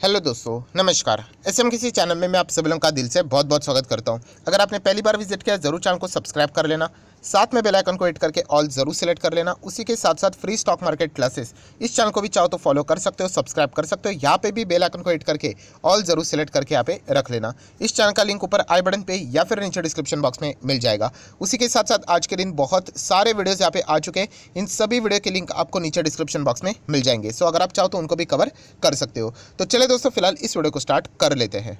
Hello दोस्तों, नमस्कार। SMKC channel में मैं आप सभी लोगों का दिल से बहुत बहुत स्वागत करता हूं। अगर आपने पहली बार विजिट किया जरूर चैनल को सब्सक्राइब कर लेना, साथ में बेल आइकन को हिट करके ऑल जरूर सेलेक्ट कर लेना। उसी के साथ साथ फ्री स्टॉक मार्केट क्लासेस इस चैनल को भी चाहो तो फॉलो कर सकते हो, सब्सक्राइब कर सकते हो। यहाँ पे भी बेल आइकन को हिट करके ऑल जरूर सेलेक्ट करके यहाँ पे रख लेना। इस चैनल का लिंक ऊपर आई बटन पे या फिर नीचे डिस्क्रिप्शन बॉक्स में मिल जाएगा। उसी के साथ साथ आज के दिन बहुत सारे वीडियोज यहाँ पे आ चुके हैं। इन सभी वीडियो के लिंक आपको नीचे डिस्क्रिप्शन बॉक्स में मिल जाएंगे। सो अगर आप चाहो तो उनको भी कवर कर सकते हो। तो चले दोस्तों, फिलहाल इस वीडियो को स्टार्ट कर लेते हैं।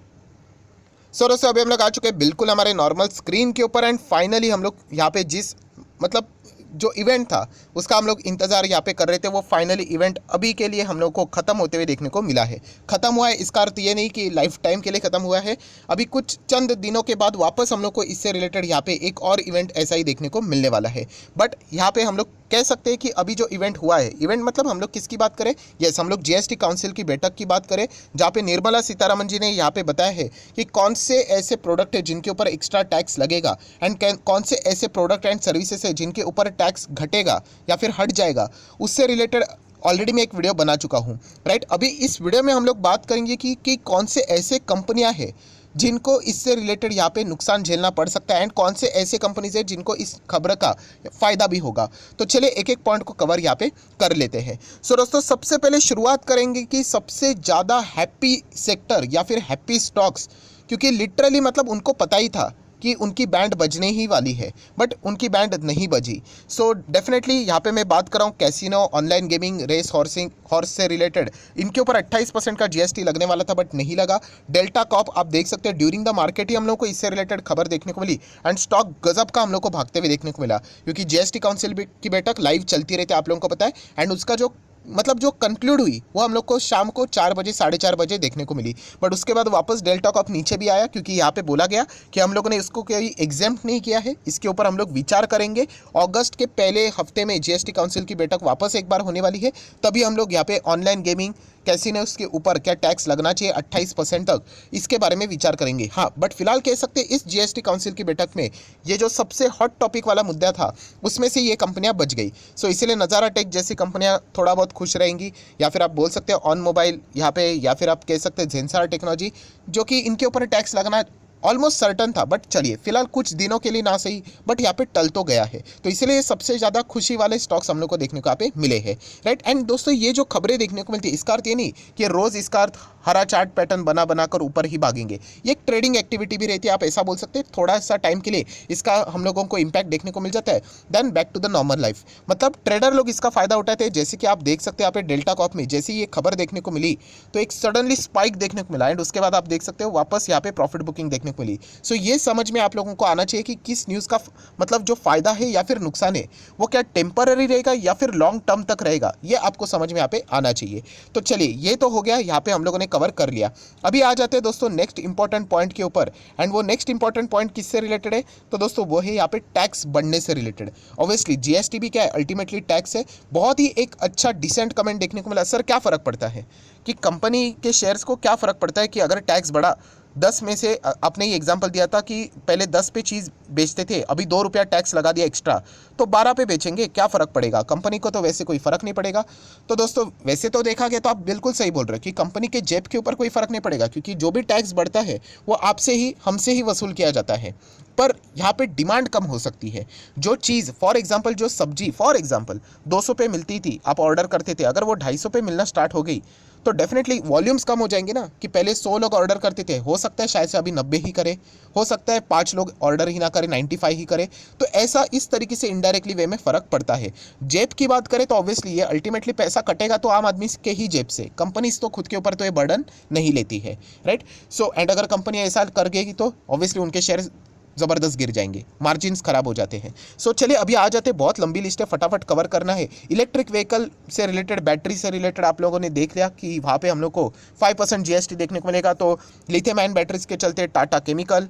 सो दोस्तों, अभी हम लोग आ चुके हैं बिल्कुल हमारे नॉर्मल स्क्रीन के ऊपर एंड फाइनली हम लोग यहाँ पे जिस मतलब जो इवेंट था उसका हम लोग इंतजार यहाँ पे कर रहे थे, वो फाइनली इवेंट अभी के लिए हम लोग को ख़त्म होते हुए देखने को मिला है। ख़त्म हुआ है इसका अर्थ ये नहीं कि लाइफ टाइम के लिए ख़त्म हुआ है। अभी कुछ चंद दिनों के बाद वापस हम लोग को इससे रिलेटेड यहाँ पे एक और इवेंट ऐसा ही देखने को मिलने वाला है। बट यहाँ पे हम लोग कह सकते हैं कि अभी जो इवेंट हुआ है, इवेंट मतलब हम लोग किसकी बात करें? यस, हम लोग जीएसटी काउंसिल की बैठक की बात करें, जहाँ पे निर्मला सीतारमण जी ने यहाँ पे बताया है कि कौन से ऐसे प्रोडक्ट है जिनके ऊपर एक्स्ट्रा टैक्स लगेगा एंड कौन से ऐसे प्रोडक्ट एंड सर्विसेज है जिनके ऊपर टैक्स घटेगा या फिर हट जाएगा। उससे रिलेटेड ऑलरेडी मैं एक वीडियो बना चुका हूँ, राइट। अभी इस वीडियो में हम लोग बात करेंगे कि कौन से ऐसे कंपनियां हैं जिनको इससे रिलेटेड यहाँ पे नुकसान झेलना पड़ सकता है एंड कौन से ऐसे कंपनीज है जिनको इस खबर का फ़ायदा भी होगा। तो चलिए एक एक पॉइंट को कवर यहाँ पे कर लेते हैं। सो दोस्तों, सबसे पहले शुरुआत करेंगे कि सबसे ज़्यादा हैप्पी सेक्टर या फिर हैप्पी स्टॉक्स, क्योंकि लिटरली मतलब उनको पता ही था कि उनकी बैंड बजने ही वाली है, बट उनकी बैंड नहीं बजी। सो डेफिनेटली यहाँ पे मैं बात कर रहा हूँ casino, online gaming, race horse से रिलेटेड। इनके ऊपर 28% का जीएसटी लगने वाला था बट नहीं लगा। डेल्टा कॉप आप देख सकते हैं, ड्यूरिंग द मार्केट ही हम लोग को इससे रिलेटेड खबर देखने को मिली एंड स्टॉक गजब का हम लोग को भागते हुए देखने को मिला, क्योंकि जीएसटी काउंसिल की बैठक लाइव चलती रहती है, आप लोगों को पता है। एंड उसका जो मतलब जो कंक्लूड हुई वो हम लोग को शाम को 4 बजे 4:30 बजे देखने को मिली। बट उसके बाद वापस डेल्टा कॉप नीचे भी आया, क्योंकि यहाँ पे बोला गया कि हम लोगों ने इसको कोई एग्जेम्प्ट नहीं किया है, इसके ऊपर हम लोग विचार करेंगे। अगस्त के पहले हफ्ते में जीएसटी काउंसिल की बैठक वापस एक बार होने वाली है, तभी हम लोग यहाँ पे ऑनलाइन गेमिंग कैसीनोस के ऊपर क्या टैक्स लगना चाहिए 28% तक, इसके बारे में विचार करेंगे। हाँ, बट फिलहाल कह सकते हैं इस जीएसटी काउंसिल की बैठक में ये जो सबसे हॉट टॉपिक वाला मुद्दा था उसमें से ये कंपनियां बच गई। सो इसीलिए नज़ारा टेक जैसी कंपनियां थोड़ा बहुत खुश रहेंगी, या फिर आप बोल सकते हैं ऑन मोबाइल यहाँ पे, या फिर आप कह सकते हैं जेंसार टेक्नोलॉजी, जो कि इनके ऊपर टैक्स लगना ऑलमोस्ट सर्टन था। बट चलिए फिलहाल कुछ दिनों के लिए ना सही, बट यहाँ पे टल तो गया है। तो इसीलिए सबसे ज़्यादा खुशी वाले स्टॉक्स हम लोग को देखने को यहाँ पे मिले हैं, राइट। एंड दोस्तों, ये जो खबरें देखने को मिलती है इसका अर्थ ये नहीं कि रोज़ इसका अर्थ हरा चार्ट पैटर्न बना बनाकर ऊपर ही भागेंगे। ये एक ट्रेडिंग एक्टिविटी भी रहती है, आप ऐसा बोल सकते हैं। थोड़ा सा टाइम के लिए इसका हम लोगों को इम्पैक्ट देखने को मिल जाता है, then back to the normal life. मतलब ट्रेडर लोग इसका फायदा उठाते हैं। जैसे कि आप देख सकते हैं यहाँ पे डेल्टा कॉप में जैसे ये खबर देखने को मिली तो एक सडनली स्पाइक देखने को मिला एंड उसके बाद आप देख सकते हो वापस यहाँ पे प्रॉफिट बुकिंग देखने को मिली। सो ये समझ में आप लोगों को आना चाहिए कि किस न्यूज़ का मतलब जो फायदा है या फिर नुकसान है वो क्या टेम्पररी रहेगा या फिर लॉन्ग टर्म तक रहेगा, ये आपको समझ में यहाँ पे आना चाहिए। तो चलिए, ये तो हो गया, यहाँ पे हम लोगों ने कवर कर लिया। अभी आ जाते हैं दोस्तों नेक्स्ट इंपॉर्टेंट पॉइंट के ऊपर, एंड वो नेक्स्ट इंपॉर्टेंट पॉइंट किससे रिलेटेड है? तो दोस्तों वो है यहाँ पे टैक्स बढ़ने से रिलेटेड। ऑब्वियसली जीएसटी भी क्या है, अल्टीमेटली टैक्स है। बहुत ही एक अच्छा डिसेंट कमेंट देखने को मिला, सर क्या फ़र्क पड़ता है कि कंपनी के शेयर्स को क्या फ़र्क पड़ता है कि अगर टैक्स बढ़ा 10 में से, आपने ही एग्जांपल दिया था कि पहले 10 पे चीज़ बेचते थे, अभी 2 रुपया टैक्स लगा दिया एक्स्ट्रा, तो 12 पे बेचेंगे, क्या फ़र्क पड़ेगा? कंपनी को तो वैसे कोई फ़र्क नहीं पड़ेगा। तो दोस्तों वैसे तो देखा गया तो आप बिल्कुल सही बोल रहे हो कि कंपनी के जेब के ऊपर कोई फ़र्क नहीं पड़ेगा, क्योंकि जो भी टैक्स बढ़ता है वो आपसे ही, हमसे ही वसूल किया जाता है। पर यहाँ पे डिमांड कम हो सकती है। जो चीज़ फॉर एग्जांपल जो सब्जी फॉर एग्जांपल 200 पे मिलती थी, आप ऑर्डर करते थे, अगर वो 250 पे मिलना स्टार्ट हो गई तो डेफिनेटली वॉल्यूम्स कम हो जाएंगे ना। कि पहले 100 लोग ऑर्डर करते थे, हो सकता है शायद से अभी 90 ही करे, हो सकता है 5 लोग ऑर्डर ही ना करें, 95 ही करे। तो ऐसा इस तरीके से इनडायरेक्टली वे में फ़र्क पड़ता है। जेब की बात करें तो ऑब्वियसली ये अल्टीमेटली पैसा कटेगा तो आम आदमी के ही जेब से, कंपनीज तो खुद के ऊपर तो ये बर्डन नहीं लेती है, राइट। सो एंड अगर कंपनी ऐसा कर गई तो ऑब्वियसली उनके शेयर ज़बरदस्त गिर जाएंगे, मार्जिन्स खराब हो जाते हैं। सो चलिए अभी आ जाते हैं, बहुत लंबी लिस्ट है, फटाफट कवर करना है। इलेक्ट्रिक व्हीकल से रिलेटेड, बैटरी से रिलेटेड आप लोगों ने देख लिया कि वहाँ पे हम लोग को 5% जीएसटी देखने को मिलेगा। तो लिथियम आयन बैटरीज के चलते टाटा केमिकल,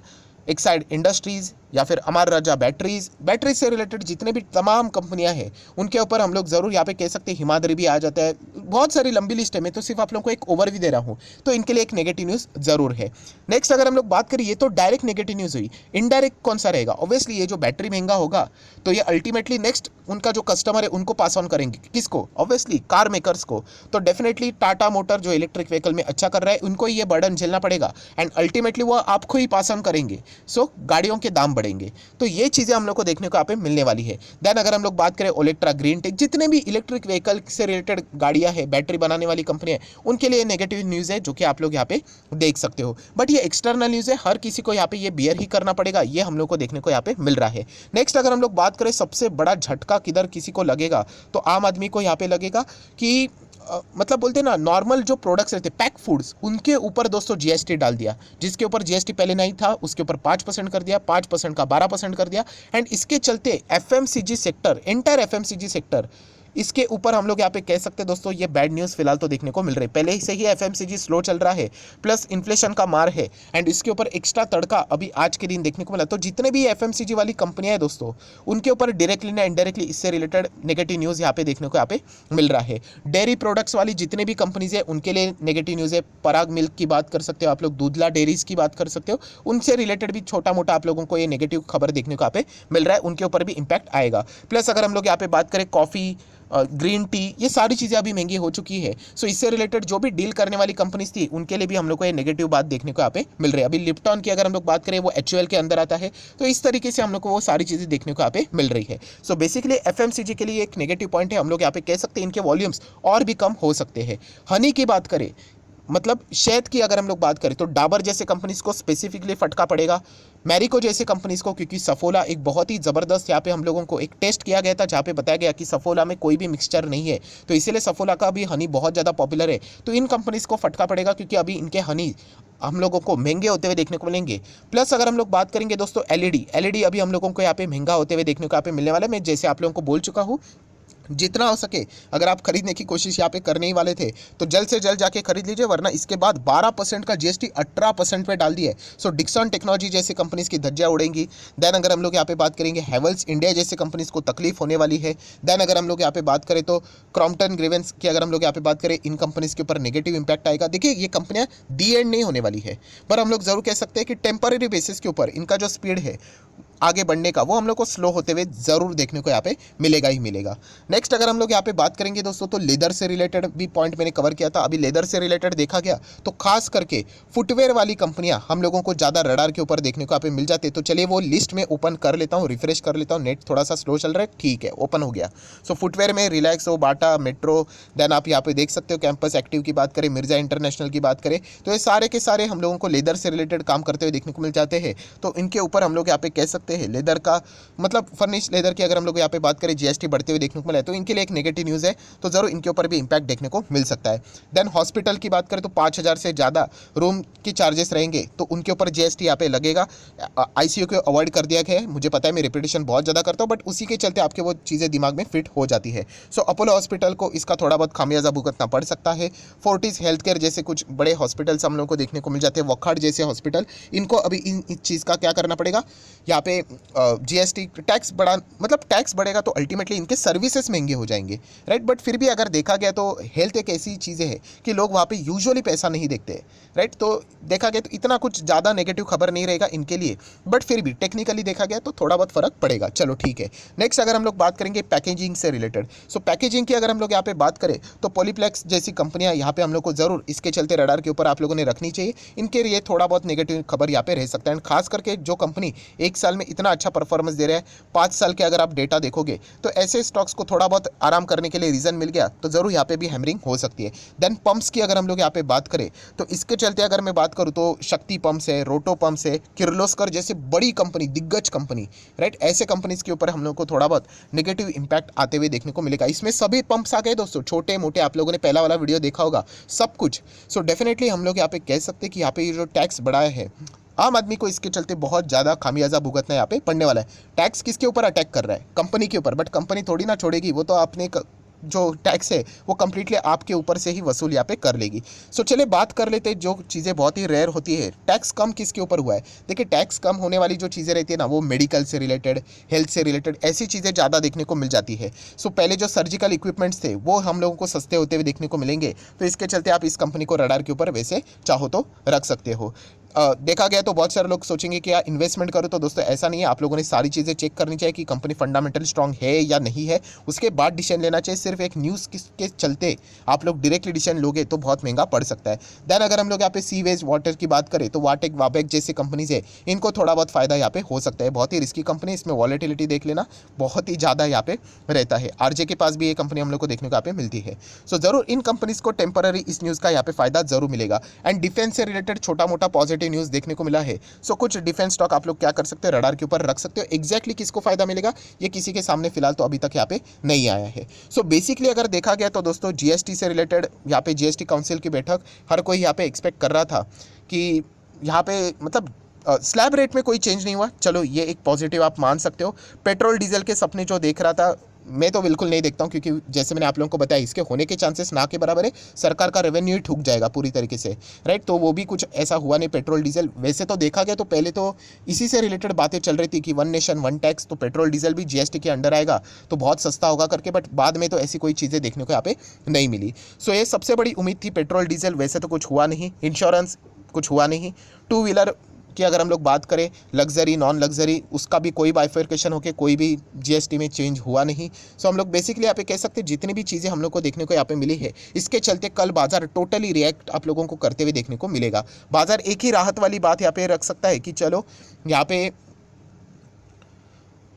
एक्साइड इंडस्ट्रीज़ या फिर अमर राजा बैटरीज से रिलेटेड जितने भी तमाम कंपनियां हैं उनके ऊपर हम लोग ज़रूर यहाँ पे कह सकते हैं, हिमाद्री भी आ जाता है, बहुत सारी लंबी लिस्ट है। मैं तो सिर्फ आप लोगों को एक ओवरव्यू दे रहा हूँ, तो इनके लिए एक नेगेटिव न्यूज़ ज़रूर है। नेक्स्ट अगर हम लोग बात करें, ये तो डायरेक्ट नेगेटिव न्यूज़ हुई, इनडायरेक्ट कौन सा रहेगा? ऑब्वियसली ये जो बैटरी महंगा होगा तो ये अल्टीमेटली नेक्स्ट उनका जो कस्टमर है उनको पास ऑन करेंगे, किसको? ऑब्वियसली कार मेकर्स को। तो डेफिनेटली टाटा मोटर जो इलेक्ट्रिक व्हीकल में अच्छा कर रहा है उनको ये बर्डन झेलना पड़ेगा एंड अल्टीमेटली वो आपको ही पास ऑन करेंगे। सो गाड़ियों के दाम बढ़ेंगे। तो ये चीज़ें हम लोग को देखने को यहाँ पे मिलने वाली है। देन अगर हम लोग बात करें ओलेक्ट्रा, ग्रीन टेक, जितने भी इलेक्ट्रिक व्हीकल से रिलेटेड गाड़ियाँ हैं, बैटरी बनाने वाली कंपनियाँ, उनके लिए नेगेटिव न्यूज़ है जो कि आप लोग यहाँ पे देख सकते हो। बट ये एक्सटर्नल न्यूज़ है, हर किसी को यहाँ पे ये बियर ही करना पड़ेगा, ये हम लोग को देखने को यहाँ पे मिल रहा है। नेक्स्ट अगर हम लोग बात करें सबसे बड़ा झटका किधर किसी को लगेगा, तो आम आदमी को यहाँ पे लगेगा कि मतलब बोलते हैं ना, नॉर्मल जो प्रोडक्ट्स रहते पैक फूड्स, उनके ऊपर दोस्तों जीएसटी डाल दिया। जिसके ऊपर जीएसटी पहले नहीं था उसके ऊपर 5% कर दिया, 5% का 12% कर दिया। एंड इसके चलते FMCG sector, entire FMCG sector, इसके ऊपर हम लोग यहाँ पे कह सकते हैं दोस्तों ये बैड न्यूज़ फिलहाल तो देखने को मिल रही है। पहले से ही एफएमसीजी स्लो चल रहा है, प्लस इन्फ्लेशन का मार है एंड इसके ऊपर एक्स्ट्रा तड़का अभी आज के दिन देखने को मिला। तो जितने भी एफएमसीजी वाली कंपनियां हैं दोस्तों, उनके ऊपर डायरेक्टली ना इनडायरेक्टली इससे रिलेटेड नेगेटिव न्यूज़ यहाँ पे देखने को यहाँ पे मिल रहा है। डेयरी प्रोडक्ट्स वाली जितने भी कंपनीज है उनके लिए नेगेटिव न्यूज़ है। पराग मिल्क की बात कर सकते हो आप लोग, दूधला डेयरीज की बात कर सकते हो, उनसे रिलेटेड भी छोटा मोटा आप लोगों को ये नेगेटिव खबर देखने को यहाँ पे मिल रहा है, उनके ऊपर भी इंपैक्ट आएगा। प्लस अगर हम लोग यहाँ पे बात करें कॉफ़ी, ग्रीन टी, ये सारी चीज़ें अभी महंगी हो चुकी है। सो इससे रिलेटेड जो भी डील करने वाली कंपनीज थी उनके लिए भी हम लोग को ये नेगेटिव बात देखने को यहाँ पे मिल रही है। अभी लिप्टॉन की अगर हम लोग बात करें वो एचयूएल के अंदर आता है, तो इस तरीके से हम लोग को वो सारी चीज़ें देखने को यहाँ पे मिल रही है। सो बेसिकली एफएमसीजी के लिए एक नेगेटिव पॉइंट है, हम लोग यहाँ पे कह सकते हैं इनके वॉल्यूम्स और भी कम हो सकते हैं। हनी की बात करें, मतलब शहद की अगर हम लोग बात करें, तो डाबर जैसे कंपनीज को स्पेसिफिकली फटका पड़ेगा, मैरिको जैसे कंपनीज को, क्योंकि सफोला एक बहुत ही ज़बरदस्त, यहाँ पे हम लोगों को एक टेस्ट किया गया था जहाँ पे बताया गया कि सफोला में कोई भी मिक्सचर नहीं है, तो इसीलिए सफोला का भी हनी बहुत ज़्यादा पॉपुलर है। तो इन कंपनीज को फटका पड़ेगा क्योंकि अभी इनके हनी हम लोगों को महंगे होते हुए देखने को मिलेंगे। प्लस अगर हम लोग बात करेंगे दोस्तों एलईडी अभी हम लोगों को यहाँ पे महंगा होते हुए देखने को यहाँ पे मिलने वाला है। मैं जैसे आप लोगों को बोल चुका हूँ, जितना हो सके अगर आप खरीदने की कोशिश यहाँ पे करने ही वाले थे तो जल्द से जल्द जाके खरीद लीजिए, वरना इसके बाद 12% का जीएसटी 18% पे डाल दिया है। सो डिक्सन टेक्नोलॉजी जैसे कंपनीज की धज्जियां उड़ेंगी। देन अगर हम लोग यहाँ पे बात करेंगे हैवेल्स इंडिया जैसे कंपनीज को तकलीफ होने वाली है। देन अगर हम लोग यहाँ पे बात करें तो क्रॉम्पटन ग्रीवेंस की अगर हम लोग यहाँ पे बात करें, इन कंपनीज के ऊपर नेगेटिव इंपैक्ट आएगा। देखिए ये कंपनियां दी एंड नहीं होने वाली है, पर हम लोग जरूर कह सकते हैं कि टेम्पररी बेसिस के ऊपर इनका जो स्पीड है आगे बढ़ने का, वो हम लोग को स्लो होते हुए ज़रूर देखने को यहाँ पे मिलेगा ही मिलेगा। नेक्स्ट अगर हम लोग यहाँ पे बात करेंगे दोस्तों, तो लेदर से रिलेटेड भी पॉइंट मैंने कवर किया था। अभी लेदर से रिलेटेड देखा गया तो खास करके फुटवेयर वाली कंपनियां हम लोगों को ज़्यादा रडार के ऊपर देखने को यहाँ पे मिल जाते। तो चलिए वो लिस्ट में ओपन कर लेता हूँ, रिफ्रेश कर लेता हूँ। नेट थोड़ा सा स्लो चल रहा है, ठीक है ओपन हो गया। सो फुटवेयर में रिलैक्सो, बाटा, मेट्रो, देन आप यहाँ पे देख सकते हो कैंपस एक्टिव की बात करें, मिर्जा इंटरनेशनल की बात करें, तो ये सारे के सारे हम लोगों को लेदर से रिलेटेड काम करते हुए देखने को मिल जाते हैं। तो इनके ऊपर हम लोग यहाँ पे कह सकते हैं लेदर का, मतलब फर्निश लेदर की अगर हम लोग यहाँ पे बात करें जीएसटी बढ़ते हुए देखने को मिला है, तो इनके लिए एक नेगेटिव न्यूज़ है, तो जरूर इनके ऊपर भी इंपैक्ट देखने को मिल सकता है। देन हॉस्पिटल की बात करें तो 5,000 से ज़्यादा रूम की चार्जेस रहेंगे, तो उनके ऊपर जीएसटी यहाँ पे लगेगा। आईसीयू को अवॉइड कर दिया गया है, मुझे पता है मैं रिपीटेशन बहुत ज़्यादा करता हूँ, बट उसी के चलते आपके वो चीज़ें दिमाग में फिट हो जाती है। सो अपोलो हॉस्पिटल को इसका थोड़ा बहुत खामियाजा भुगतना पड़ सकता है। फोर्टिस हेल्थ केयर जैसे कुछ बड़े हॉस्पिटल्स हम लोग को देखने को मिल जाते हैं, वखाड़ जैसे हॉस्पिटल, इनको अभी इन चीज़ का क्या करना पड़ेगा, यहाँ पे जीएसटी टैक्स बढ़ा, मतलब टैक्स बढ़ेगा तो अल्टीमेटली इनके सर्विसेज महंगे हो जाएंगे, राइट। बट फिर भी अगर देखा गया तो हेल्थ एक ऐसी चीज़ें है कि लोग वहाँ पे यूजुअली पैसा नहीं देखते, राइट। तो देखा गया तो इतना कुछ ज़्यादा नेगेटिव खबर नहीं रहेगा इनके लिए, बट फिर भी टेक्निकली देखा गया तो थोड़ा बहुत फर्क पड़ेगा। चलो ठीक है। नेक्स्ट अगर हम लोग बात करेंगे पैकेजिंग से रिलेटेड, सो पैकेजिंग की अगर हम लोग यहाँ पे बात करें तो पॉलीप्लेक्स जैसी कंपनियाँ यहाँ पे हम लोग को जरूर इसके चलते रडार के ऊपर आप लोगों ने रखनी चाहिए। इनके लिए थोड़ा बहुत नेगेटिव खबर यहाँ पे रह सकता है। एंड खास करके जो कंपनी एक साल में इतना अच्छा परफॉर्मेंस दे रहा है, 5 साल के अगर आप डेटा देखोगे तो ऐसे स्टॉक्स को थोड़ा बहुत आराम करने के लिए रीज़न मिल गया तो ज़रूर यहाँ पे भी हैमरिंग हो सकती है। देन पंप्स की अगर हम लोग यहाँ पे बात करें तो इसके चलते अगर मैं बात करूँ तो शक्ति पंप्स है, रोटो पंप्स है, किर्लोस्कर जैसे बड़ी कंपनी, दिग्गज कंपनी, राइट, ऐसे कंपनीज के ऊपर हम लोग को थोड़ा बहुत नेगेटिव इंपैक्ट आते हुए देखने को मिलेगा। इसमें सभी पंप्स आ गए दोस्तों, छोटे मोटे, आप लोगों ने पहला वाला वीडियो देखा होगा, सब कुछ। सो डेफिनेटली हम लोग यहाँ पे कह सकते हैं कि यहाँ पे जो टैक्स बढ़ाया है आम आदमी को, इसके चलते बहुत ज़्यादा खामियाजा भुगतना यहाँ पे पड़ने वाला है। टैक्स किसके ऊपर अटैक कर रहा है? कंपनी के ऊपर, बट कंपनी थोड़ी ना छोड़ेगी, वो तो अपने जो टैक्स है वो कंप्लीटली आपके ऊपर से ही वसूल यहाँ पे कर लेगी। सो चलिए बात कर लेते हैं जो चीज़ें बहुत ही रेयर होती है, टैक्स कम किसके ऊपर हुआ है। देखिए टैक्स कम होने वाली जो चीज़ें रहती है ना, वो मेडिकल से रिलेटेड, हेल्थ से रिलेटेड ऐसी चीज़ें ज़्यादा देखने को मिल जाती है। सो पहले जो सर्जिकल इक्विपमेंट्स थे वो हम लोगों को सस्ते होते हुए देखने को मिलेंगे, तो इसके चलते आप इस कंपनी को रडार के ऊपर वैसे चाहो तो रख सकते हो। देखा गया तो बहुत सारे लोग सोचेंगे कि यार इन्वेस्टमेंट करो, तो दोस्तों ऐसा नहीं है। आप लोगों ने सारी चीज़ें चेक करनी चाहिए कि कंपनी फंडामेंटल स्ट्रांग है या नहीं है, उसके बाद डिसीजन लेना चाहिए। सिर्फ एक न्यूज़ के चलते आप लोग डायरेक्टली डिसीजन लोगे तो बहुत महंगा पड़ सकता है। देन अगर हम लोग यहाँ पे सीवेज वाटर की बात करें तो वाटेक वाबेक जैसी कंपनीज है, इनको थोड़ा बहुत फायदा यहाँ पे हो सकता है। बहुत ही रिस्की कंपनी, इसमें वॉलेटिलिटी देख लेना बहुत ही ज़्यादा यहाँ पे रहता है। आरजे के पास भी ये कंपनी हम लोग को देखने को यहाँ पे मिलती है। सो जरूर इन कंपनीज को टेम्पररी इस न्यूज़ का यहाँ पे फायदा जरूर मिलेगा। एंड डिफेंस से रिलेटेड छोटा मोटा पॉजिटिव न्यूज़ देखने को मिला है। सो कुछ डिफेंस स्टॉक आप लोग क्या कर सकते हो, रडार के ऊपर रख सकते हो। एग्जैक्टली किसको फायदा मिलेगा ये किसी के सामने फिलहाल तो अभी तक यहाँ पे नहीं आया है। सो बेसिकली अगर देखा गया तो दोस्तों जीएसटी से रिलेटेड यहाँ पे जीएसटी काउंसिल की बैठक हर कोई यहाँ पे एक्सपेक्ट कर रहा था कि यहाँ पे मतलब स्लैब रेट में कोई चेंज नहीं हुआ। चलो ये एक पॉजिटिव आप मान सकते हो। पेट्रोल डीजल के सपने जो देख रहा था मैं तो बिल्कुल नहीं देखता हूँ, क्योंकि जैसे मैंने आप लोगों को बताया इसके होने के चांसेस ना के बराबर है। सरकार का रेवेन्यू ही ठुक जाएगा पूरी तरीके से, राइट। तो वो भी कुछ ऐसा हुआ नहीं पेट्रोल डीजल। वैसे तो देखा गया तो पहले तो इसी से रिलेटेड बातें चल रही थी कि वन नेशन वन टैक्स, तो पेट्रोल डीजल भी जीएसटी के अंडर आएगा तो बहुत सस्ता होगा करके, बट बाद में तो ऐसी कोई चीज़ें देखने को यहाँ पे नहीं मिली। सो ये सबसे बड़ी उम्मीद थी पेट्रोल डीजल, वैसे तो कुछ हुआ नहीं। इंश्योरेंस कुछ हुआ नहीं। टू व्हीलर कि अगर हम लोग बात करें लग्जरी नॉन लग्जरी, उसका भी कोई बाइफर्केशन होकर कोई भी जीएसटी में चेंज हुआ नहीं। सो हम लोग बेसिकली यहाँ पे कह सकते हैं जितनी भी चीज़ें हम लोग को देखने को यहाँ पे मिली है, इसके चलते कल बाजार टोटली रिएक्ट आप लोगों को करते हुए देखने को मिलेगा। बाजार एक ही राहत वाली बात यहाँ पे रख सकता है कि चलो यहाँ पे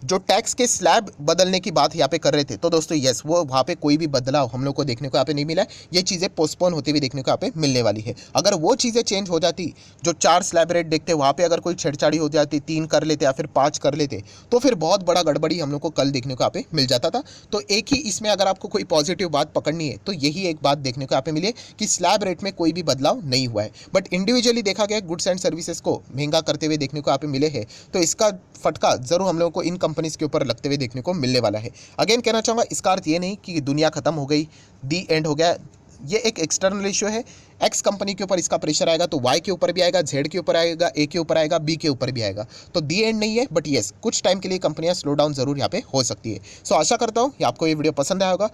जो टैक्स के स्लैब बदलने की बात यहाँ पे कर रहे थे, तो दोस्तों यस वो वहाँ पे कोई भी बदलाव हम लोग को देखने को यहाँ पे नहीं मिला है। ये चीज़ें पोस्टपोन होती हुई देखने को यहाँ पे मिलने वाली है। अगर वो चीज़ें चेंज हो जाती, जो 4 स्लैब रेट देखते वहाँ पे अगर कोई छेड़छाड़ी हो जाती, 3 कर लेते या फिर 5 कर लेते, तो फिर बहुत बड़ा गड़बड़ी हम लोग को कल देखने को यहाँ पे मिल जाता था। तो एक ही इसमें अगर आपको कोई पॉजिटिव बात पकड़नी है तो यही एक बात देखने को यहाँ पे मिली है कि स्लैब रेट में कोई भी बदलाव नहीं हुआ है। बट इंडिविजुअली देखा गया गुड्स एंड सर्विसेज को महंगा करते हुए देखने को यहाँ पे मिले हैं, तो इसका फटका जरूर हम लोगों को इन कंपनीज के ऊपर लगते हुए देखने को मिलने वाला है। अगेन कहना चाहूँगा इसका अर्थ ये नहीं कि दुनिया खत्म हो गई, दी एंड हो गया। ये एक एक्सटर्नल इशू है। एक्स कंपनी के ऊपर इसका प्रेशर आएगा तो वाई के ऊपर भी आएगा, जेड के ऊपर आएगा, ए के ऊपर आएगा, बी के ऊपर भी आएगा। तो दी एंड नहीं है, बट येस कुछ टाइम के लिए कंपनियां स्लो डाउन जरूर यहाँ पे हो सकती है। सो आशा करता हूँ आपको ये वीडियो पसंद आया होगा।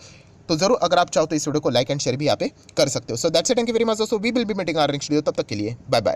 तो जरूर अगर आप चाहो तो इस वीडियो को लाइक एंड शेयर भी यहाँ पे कर सकते हो। So that's it, thank you very much दोस्तों। We will be meeting our next video, तब तक के लिए बाय बाय।